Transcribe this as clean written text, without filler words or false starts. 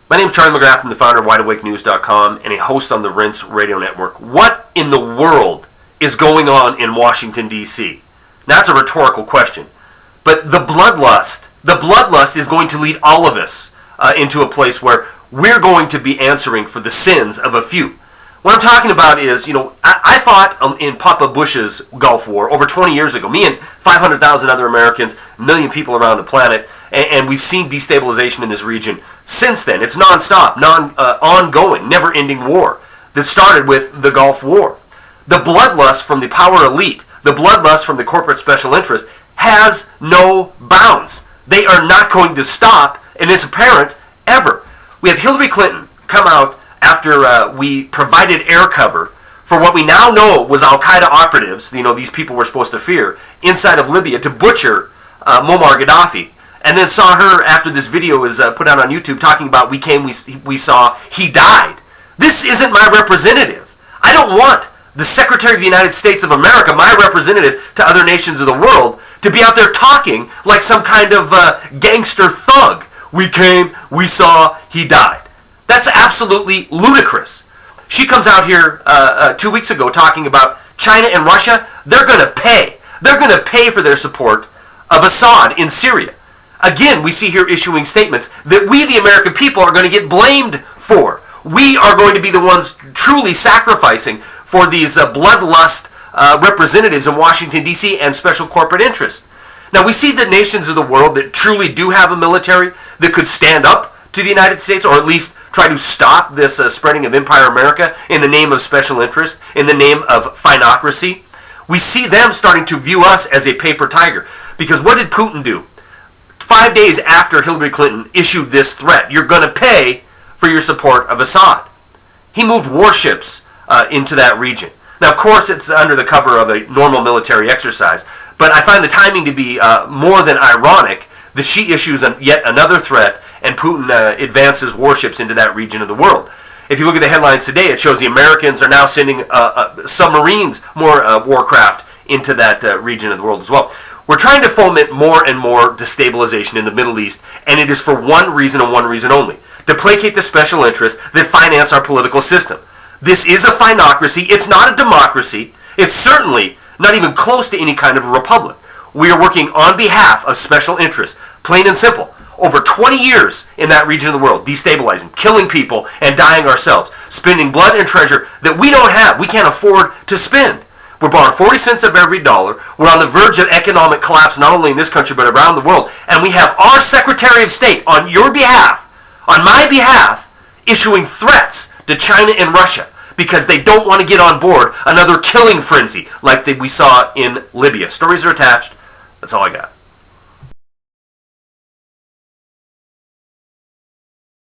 My name is Charlie McGrath. I'm the founder of WideAwakeNews.com and a host on the Rinse Radio Network. What in the world is going on in Washington, D.C.? That's a rhetorical question. But the bloodlust is going to lead all of us into a place where we're going to be answering for the sins of a few. What I'm talking about is, I fought in Papa Bush's Gulf War over 20 years ago. Me and 500,000 other Americans, a million people around the planet, and we've seen destabilization in this region since then. It's nonstop, ongoing, never-ending war that started with the Gulf War. The bloodlust from the power elite, the bloodlust from the corporate special interest has no bounds. They are not going to stop, and it's apparent ever. We have Hillary Clinton come out after we provided air cover for what we now know was Al-Qaeda operatives, these people we're supposed to fear, inside of Libya to butcher Muammar Gaddafi. And then saw her, after this video was put out on YouTube, talking about we saw, he died. This isn't my representative. I don't want the Secretary of the United States of America, my representative to other nations of the world, to be out there talking like some kind of gangster thug. We came, we saw, he died. That's absolutely ludicrous. She comes out here 2 weeks ago talking about China and Russia. They're going to pay. They're going to pay for their support of Assad in Syria. Again, we see here issuing statements that we, the American people, are going to get blamed for. We are going to be the ones truly sacrificing for these bloodlust representatives in Washington, D.C. and special corporate interests. Now, we see the nations of the world that truly do have a military that could stand up to the United States, or at least try to stop this spreading of Empire America in the name of special interest, in the name of Finocracy. We see them starting to view us as a paper tiger. Because what did Putin do? 5 days after Hillary Clinton issued this threat, you're going to pay for your support of Assad. He moved warships into that region. Now, of course, it's under the cover of a normal military exercise, but I find the timing to be more than ironic that she issues yet another threat and Putin advances warships into that region of the world. If you look at the headlines today, it shows the Americans are now sending submarines, more warcraft, into that region of the world as well. We're trying to foment more and more destabilization in the Middle East, and it is for one reason and one reason only: to placate the special interests that finance our political system. This is a finocracy. It's not a democracy. It's certainly not even close to any kind of a republic. We are working on behalf of special interests, plain and simple. Over 20 years in that region of the world, destabilizing, killing people, and dying ourselves, spending blood and treasure that we don't have, we can't afford to spend. We're borrowing 40 cents of every dollar. We're on the verge of economic collapse, not only in this country, but around the world. And we have our Secretary of State, on your behalf, on my behalf, issuing threats to China and Russia because they don't want to get on board another killing frenzy like we saw in Libya. Stories are attached. That's all I got.